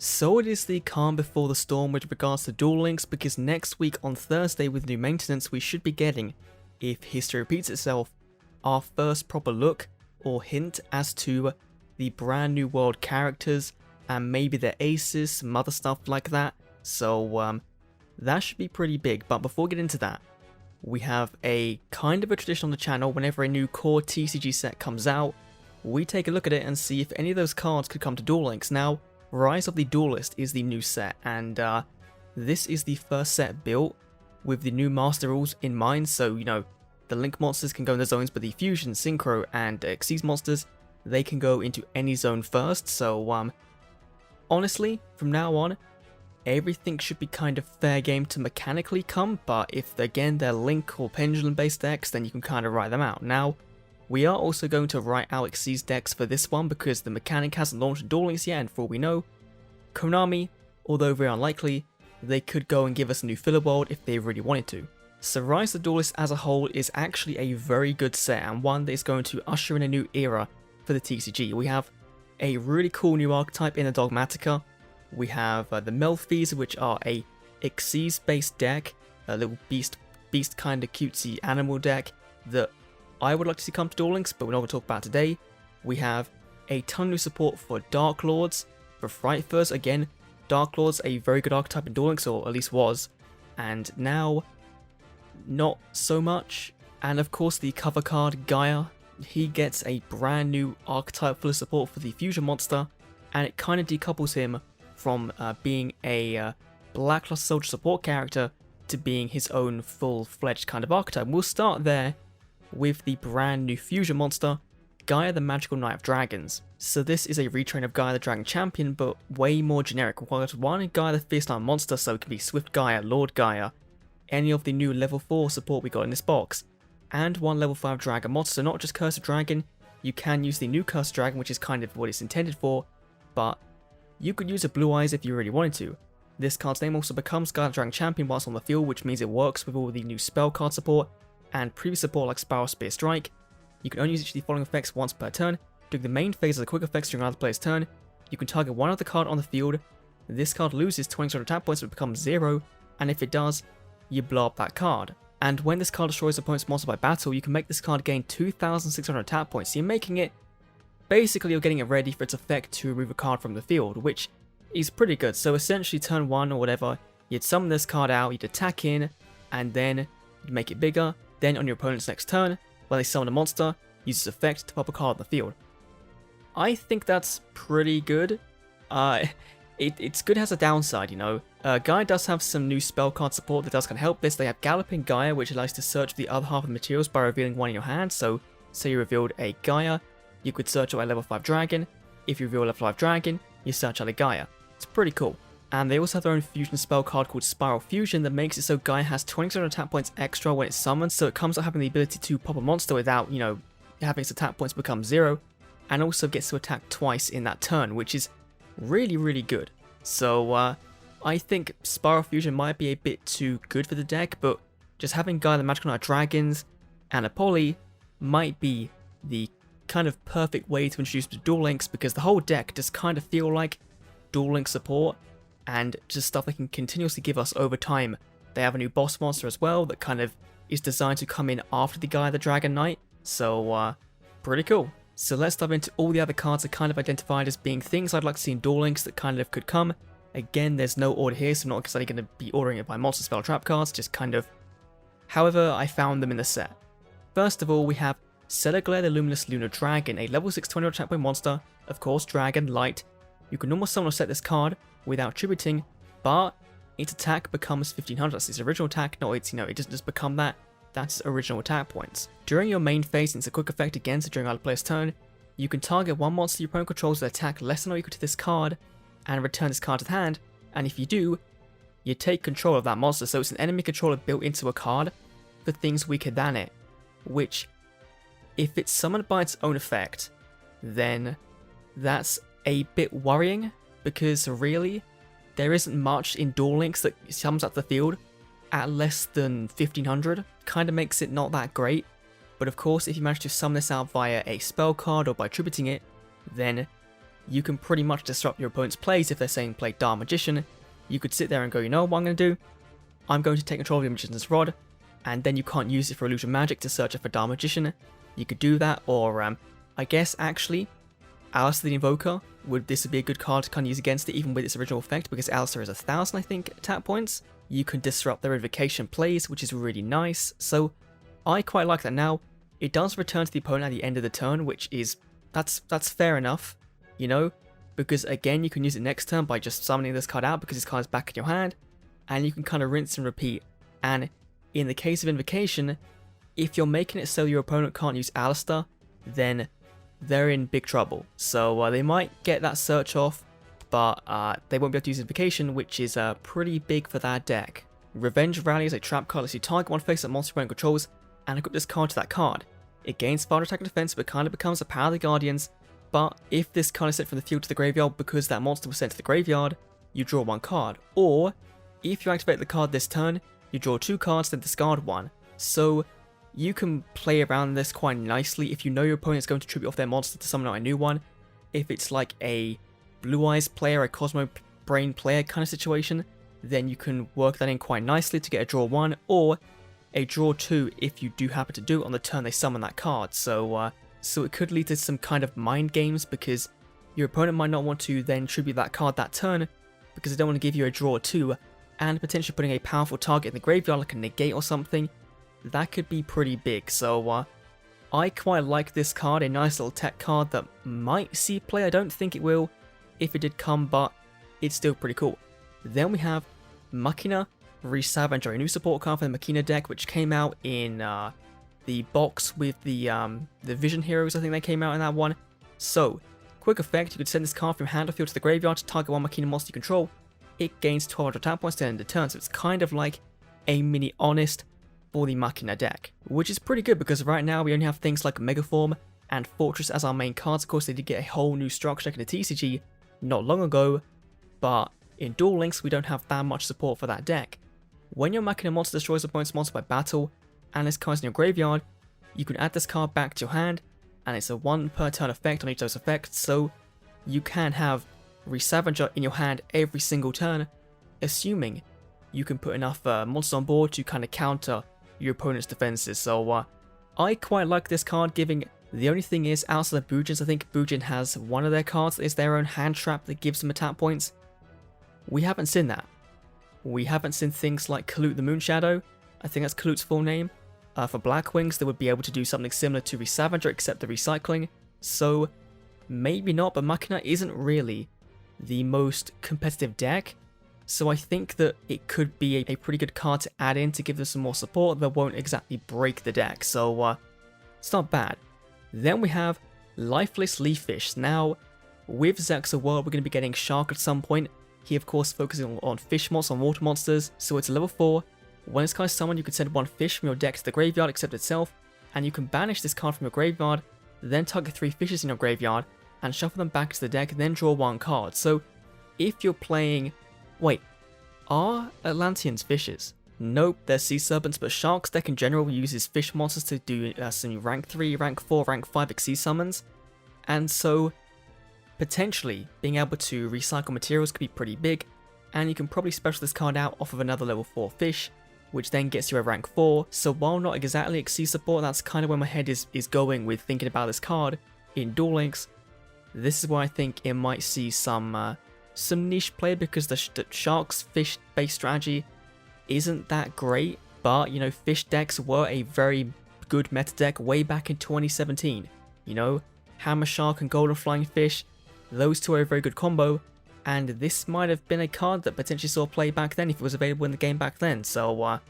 So it is the calm before the storm with regards to Duel Links, because next week on Thursday with new maintenance we should be getting, if history repeats itself, our first proper look or hint as to the brand new world characters and maybe their aces, some other stuff like that. So that should be pretty big. But before we get into that, we have a kind of a tradition on the channel. Whenever a new core TCG set comes out, we take a look at it and see if any of those cards could come to Duel Links. Now, Rise of the Duelist is the new set, and this is the first set built with the new master rules in mind. So, you know, the Link monsters can go in the zones, but the Fusion, Synchro, and Xyz monsters, they can go into any zone first. So, honestly, from now on, everything should be kind of fair game to mechanically come, but if, again, they're Link or Pendulum-based decks, then you can kind of write them out. Now, we are also going to write out Xyz decks for this one because the mechanic hasn't launched in Duel Links yet, and for all we know, Konami, although very unlikely, they could go and give us a new filler world if they really wanted to. So Rise of the Duelist as a whole is actually a very good set, and one that is going to usher in a new era for the TCG. We have a really cool new archetype in the Dogmatica. We have the Melfies, which are a Xyz based deck, a little beast kind of cutesy animal deck that I would like to see come to Duel Links, but we're not going to talk about today. We have a ton of new support for Dark Lords, for Frightfurs. Again, Dark Lords, a very good archetype in Duel Links, or at least was, and now not so much. And of course the cover card, Gaia, he gets a brand new archetype full of support for the Fusion monster, and it kind of decouples him from being a Blackluster Soldier support character to being his own full-fledged kind of archetype. We'll start there with the brand new Fusion monster, Gaia the Magical Knight of Dragons. So this is a retrain of Gaia the Dragon Champion, but way more generic. Requires one Gaia the Fierce Knight monster, so it can be Swift Gaia, Lord Gaia, any of the new level 4 support we got in this box, and one level 5 Dragon monster. So not just Curse of Dragon, you can use the new Curse of Dragon, which is kind of what it's intended for, but you could use a Blue Eyes if you really wanted to. This card's name also becomes Gaia the Dragon Champion whilst on the field, which means it works with all the new spell card support and previous support like Spiral Spear Strike. You can only use each of the following effects once per turn. During the main phase of the quick effects during another player's turn, you can target one other card on the field. This card loses 20 attack points but becomes 0, and if it does, you blow up that card. And when this card destroys opponent's monster by battle, you can make this card gain 2,600 attack points. So you're making it, basically you're getting it ready for its effect to remove a card from the field, which is pretty good. So essentially turn 1 or whatever, you'd summon this card out, you'd attack in, and then you'd make it bigger. Then on your opponent's next turn, when they summon a monster, use its effect to pop a card on the field. I think that's pretty good. It's good, it has a downside, you know. Gaia does have some new spell card support that does kind of help this. They have Galloping Gaia, which allows you to search the other half of the materials by revealing one in your hand. So, say you revealed a Gaia, you could search out a level 5 dragon. If you reveal a level 5 dragon, you search out a Gaia. It's pretty cool. And they also have their own fusion spell card called Spiral Fusion that makes it so Gaia has 20% attack points extra when it's summoned, so it comes out having the ability to pop a monster without, you know, having its attack points become 0, and also gets to attack twice in that turn, which is really, really good. So, I think Spiral Fusion might be a bit too good for the deck, but just having Gaia the Magical Knight of Dragons and a Poly might be the kind of perfect way to introduce the Duel Links, because the whole deck just kind of feel like Duel Link support, and just stuff they can continuously give us over time. They have a new boss monster as well that kind of is designed to come in after the Gaia the Dragon Knight, so pretty cool. So let's dive into all the other cards that kind of identified as being things I'd like to see in Duel Links that kind of could come. Again, there's no order here, so I'm not exactly going to be ordering it by monster spell trap cards, just kind of however I found them in the set. First of all, we have Celeglare the Luminous Lunar Dragon, a level 6 20 attack point monster, of course, Dragon, Light. You can normal summon or set this card without tributing, but its attack becomes 1500. That's its original attack, not its, you know, it doesn't just become that. That's its original attack points. During your main phase, it's a quick effect again, so during other player's turn, you can target one monster your opponent controls with attack less than or equal to this card, and return this card to hand, and if you do, you take control of that monster, so it's an enemy controller built into a card for things weaker than it, which, if it's summoned by its own effect, then that's a bit worrying, because really, there isn't much in Duel Links that comes up the field at less than 1500. Kind of makes it not that great, but of course if you manage to summon this out via a spell card or by tributing it, then you can pretty much disrupt your opponent's plays. If they're saying play Dark Magician, you could sit there and go, you know what I'm going to do? I'm going to take control of your Magician's Rod, and then you can't use it for Illusion Magic to search it for Dark Magician. You could do that, or I guess actually, Alistair the Invoker, this would be a good card to kind of use against it, even with its original effect, because Alistair is 1,000, I think, attack points. You can disrupt their invocation plays, which is really nice, so I quite like that. Now, it does return to the opponent at the end of the turn, which is, that's fair enough, you know, because again, you can use it next turn by just summoning this card out because this card is back in your hand, and you can kind of rinse and repeat. And in the case of invocation, if you're making it so your opponent can't use Alistair, then they're in big trouble. So they might get that search off, but they won't be able to use invocation, which is pretty big for that deck. Revenge Rally is a trap card that lets you target one face-up monster your opponent controls and equip this card to that card. It gains fire attack and defense, but kind of becomes a power of the Guardians. But if this card is sent from the field to the graveyard because that monster was sent to the graveyard, you draw one card. Or if you activate the card this turn, you draw 2 cards, then discard 1. So you can play around this quite nicely if you know your opponent is going to tribute off their monster to summon out a new one. If it's like a Blue Eyes player, a Cosmo Brain player kind of situation, then you can work that in quite nicely to get a draw 1, or a draw 2 if you do happen to do it on the turn they summon that card. So it could lead to some kind of mind games, because your opponent might not want to then tribute that card that turn because they don't want to give you a draw 2, and potentially putting a powerful target in the graveyard like a negate or something. That could be pretty big. So I quite like this card, a nice little tech card that might see play. I don't think it will if it did come, but it's still pretty cool. Then we have Machina Re-Scavenger, a new support card for the Machina deck, which came out in the box with the Vision Heroes. I think they came out in that one. So, quick effect, you could send this card from hand or field to the graveyard to target one Machina monster you control. It gains 1200 attack points to end the turn, so it's kind of like a mini Honest for the Machina deck, which is pretty good because right now we only have things like Megaform and Fortress as our main cards. Of course, they did get a whole new structure in the TCG not long ago, but in Duel Links we don't have that much support for that deck. When your Machina monster destroys opponent's monster by battle, and this card's in your graveyard, you can add this card back to your hand, and it's a 1 per turn effect on each of those effects, so you can have Re-Scavenger in your hand every single turn, assuming you can put enough monsters on board to kind of counter your opponent's defenses. So I quite like this card, giving, the only thing is, outside of Bujins, I think Bujin has one of their cards that is their own hand trap that gives them attack points. We haven't seen that. We haven't seen things like Kalut the Moonshadow, I think that's Kalut's full name. For Blackwings, they would be able to do something similar to Re-Scavenger except the recycling. So maybe not, but Machina isn't really the most competitive deck. So I think that it could be a pretty good card to add in to give them some more support that won't exactly break the deck. So it's not bad. Then we have Lifeless Leaffish. Now, with Zexa World, we're going to be getting Shark at some point. He, of course, focusing on fish monsters, on water monsters. So it's a level 4. When this card is summoned, you can send 1 fish from your deck to the graveyard except itself, and you can banish this card from your graveyard, then target 3 fishes in your graveyard, and shuffle them back to the deck, then draw 1 card. So, if you're playing... Wait, are Atlanteans fishes? Nope, they're sea serpents, but Shark's deck in general uses fish monsters to do some rank 3, rank 4, rank 5 Xyz summons, and so potentially being able to recycle materials could be pretty big, and you can probably special this card out off of another level 4 fish, which then gets you a rank 4, so while not exactly Xyz support, that's kind of where my head is going with thinking about this card in Duel Links. This is where I think it might see some niche play, because the Shark's fish based strategy isn't that great, but you know, fish decks were a very good meta deck way back in 2017. You know, Hammer Shark and Golden Flying Fish, those two are a very good combo, and this might have been a card that potentially saw play back then if it was available in the game back then, so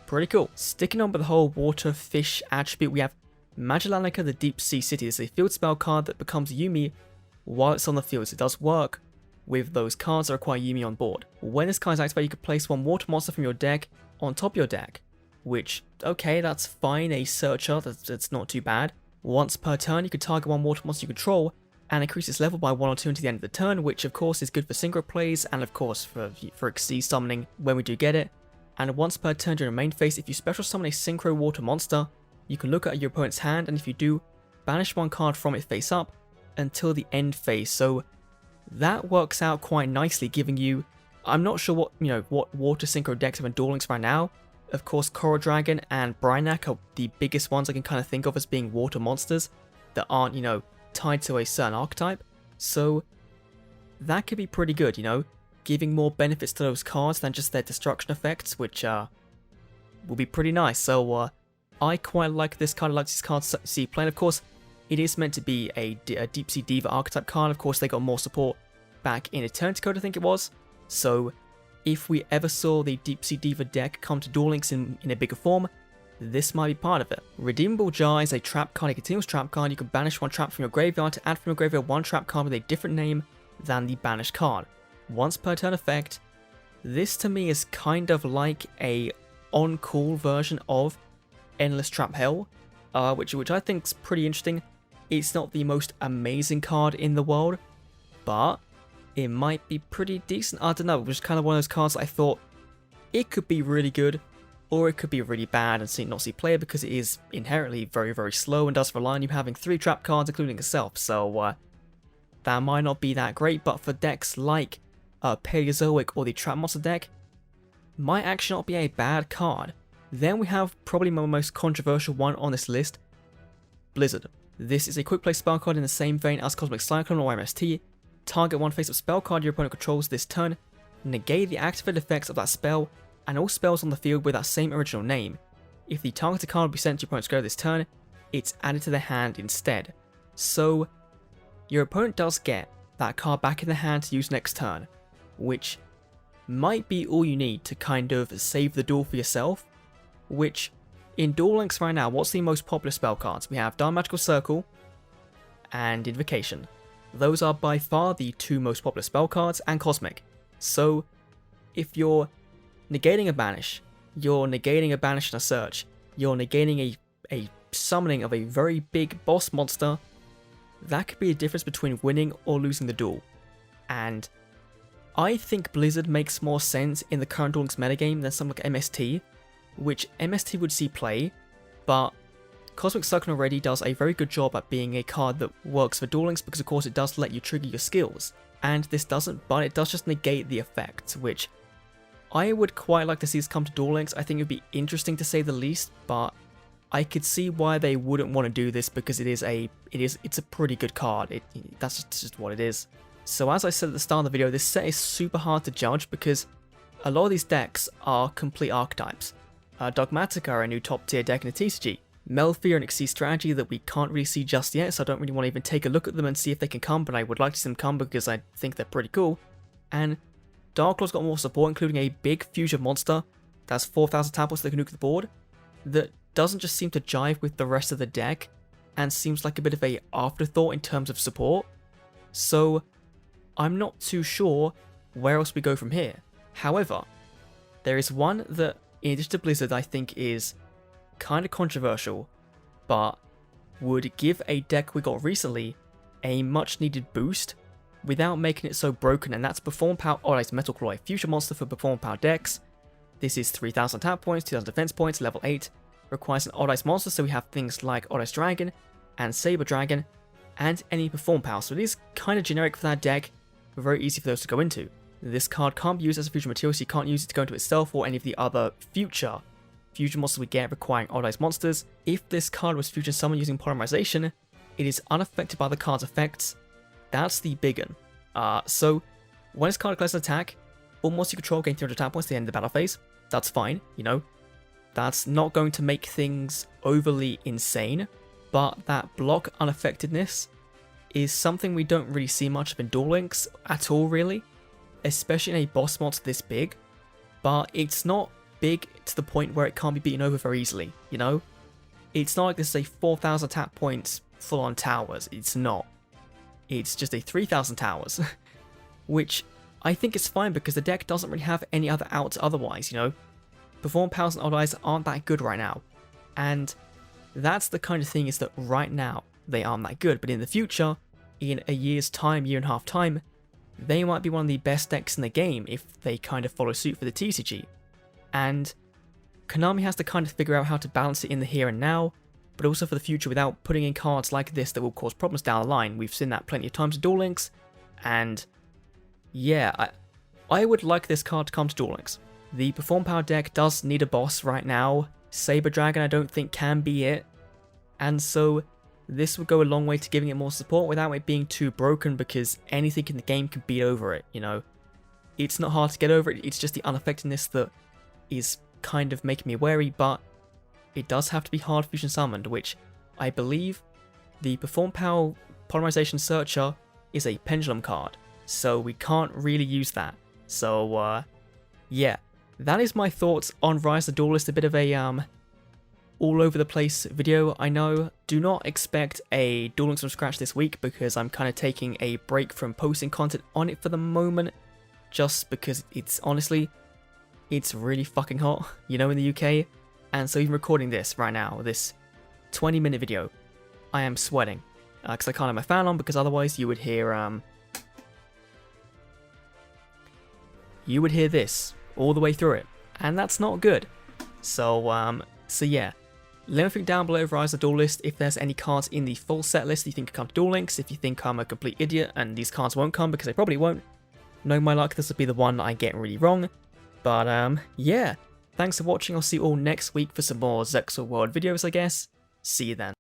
pretty cool. Sticking on with the whole water fish attribute, we have Magillanica the Deep Sea City. It's a field spell card that becomes Yuumi while it's on the field, so it does work with those cards that require Yuumi on board. When this card is activated, you can place 1 water monster from your deck on top of your deck, which, okay, that's fine, a searcher, that's not too bad. Once per turn, you can target 1 water monster you control, and increase its level by 1 or 2 until the end of the turn, which of course is good for synchro plays, and of course for Xyz summoning when we do get it. And once per turn during the main phase, if you special summon a synchro water monster, you can look at your opponent's hand, and if you do, banish 1 card from it face up, until the end phase, so that works out quite nicely, giving you, I'm not sure what water synchro decks have in Duel Links right now. Of course, Coral Dragon and Brinac are the biggest ones I can kind of think of as being water monsters that aren't, tied to a certain archetype. So that could be pretty good, giving more benefits to those cards than just their destruction effects, which will be pretty nice. So I quite like this card. I like these cards see playing. Of course, it is meant to be a Deep Sea Diva archetype card. Of course, they got more support back in Eternity Code, I think it was. So if we ever saw the Deep Sea Diva deck come to Duel Links in a bigger form, this might be part of it. Redeemable Jar is a trap card, a continuous trap card. You can banish one trap from your graveyard to add from your graveyard one trap card with a different name than the banished card. Once per turn effect. This to me is kind of like a on-call version of Endless Trap Hell, which I think is pretty interesting. It's not the most amazing card in the world, but it might be pretty decent. I don't know, it was kind of one of those cards that I thought it could be really good, or it could be really bad and not see play because it is inherently very, very slow and does rely on you having 3 trap cards, including yourself. So that might not be that great, but for decks like Paleozoic or the Trap Monster deck, might actually not be a bad card. Then we have probably my most controversial one on this list, Blizzard. This is a quick play spell card in the same vein as Cosmic Cyclone or MST. Target one face-up spell card your opponent controls this turn, negate the activated effects of that spell, and all spells on the field with that same original name. If the targeted card will be sent to your opponent's graveyard this turn, it's added to their hand instead. So your opponent does get that card back in the hand to use next turn, which might be all you need to kind of save the duel for yourself, which in Duel Links right now, what's the most popular spell cards? We have Dark Magical Circle and Invocation. Those are by far the 2 most popular spell cards, and Cosmic. So if you're negating a banish, you're negating a banish and a search, you're negating a summoning of a very big boss monster, that could be a difference between winning or losing the duel. And I think Blizzard makes more sense in the current Duel Links metagame than something like MST, which MST would see play, but Cosmic Cyclone already does a very good job at being a card that works for Duel Links because of course it does let you trigger your skills, and this doesn't, but it does just negate the effect, which I would quite like to see this come to Duel Links. I think it would be interesting to say the least, but I could see why they wouldn't want to do this because it's a pretty good card. That's just what it is. So as I said at the start of the video, this set is super hard to judge because a lot of these decks are complete archetypes. Dogmatica are a new top tier deck in the TCG. Melfi are an Xyz strategy that we can't really see just yet, so I don't really want to even take a look at them and see if they can come, but I would like to see them come because I think they're pretty cool. And Darklaw's got more support, including a big fusion monster that's 4,000 tappers that can nuke the board, that doesn't just seem to jive with the rest of the deck, and seems like a bit of a afterthought in terms of support. So I'm not too sure where else we go from here. However, there is one that, in addition to Blizzard, I think is kind of controversial, but would give a deck we got recently a much needed boost without making it so broken, and that's Perform Power Oddized Metal Claw, a future monster for Perform Power decks. This is 3,000 tap points, 2,000 defense points, level 8, requires an Oddized monster, so we have things like Oddized Dragon and Saber Dragon, and any Perform Power, so it is kind of generic for that deck, but very easy for those to go into. This card can't be used as a fusion material, so you can't use it to go into itself or any of the other future fusion monsters we get requiring Oddized monsters. If this card was fusion summoned using Polymerization, it is unaffected by the card's effects. That's the big one. So when this card declares an attack, all monsters you control gain 300 attack points at the end of the battle phase. That's fine, That's not going to make things overly insane, but that block unaffectedness is something we don't really see much of in Duel Links at all, really. Especially in a boss monster this big, but it's not big to the point where it can't be beaten over very easily, It's not like this is a 4,000 tap points full-on towers, it's not. It's just a 3,000 towers, which I think is fine because the deck doesn't really have any other outs otherwise, Perform Powers and Odd Eyes aren't that good right now, and that's the kind of thing is that right now they aren't that good, but in the future, in a year's time, year and a half time, they might be one of the best decks in the game if they kind of follow suit for the TCG. And Konami has to kind of figure out how to balance it in the here and now, but also for the future without putting in cards like this that will cause problems down the line. We've seen that plenty of times with Duel Links, and yeah, I would like this card to come to Duel Links. The Perform Power deck does need a boss right now. Saber Dragon I don't think can be it, and so this would go a long way to giving it more support without it being too broken, because anything in the game can beat over it, you know. It's not hard to get over it, it's just the unaffectedness that is kind of making me wary, but it does have to be hard fusion summoned, which I believe the Perform Power Polymerization Searcher is a pendulum card, so we can't really use that. So yeah, that is my thoughts on Rise of the Duelist. A bit of a all over the place video, I know. Do not expect a Duel Links from scratch this week, because I'm kind of taking a break from posting content on it for the moment, just because it's honestly, it's really fucking hot, you know, in the UK, and so even recording this right now, this 20-minute video, I am sweating, because I can't have my fan on, because otherwise you would hear this all the way through it, and that's not good. So yeah, let me think down below, Rise of the Duelist, if there's any cards in the full set list you think could come to Duel Links. If you think I'm a complete idiot and these cards won't come, because they probably won't, know my luck, this will be the one I get really wrong. But yeah, thanks for watching. I'll see you all next week for some more Zexal World videos, I guess. See you then.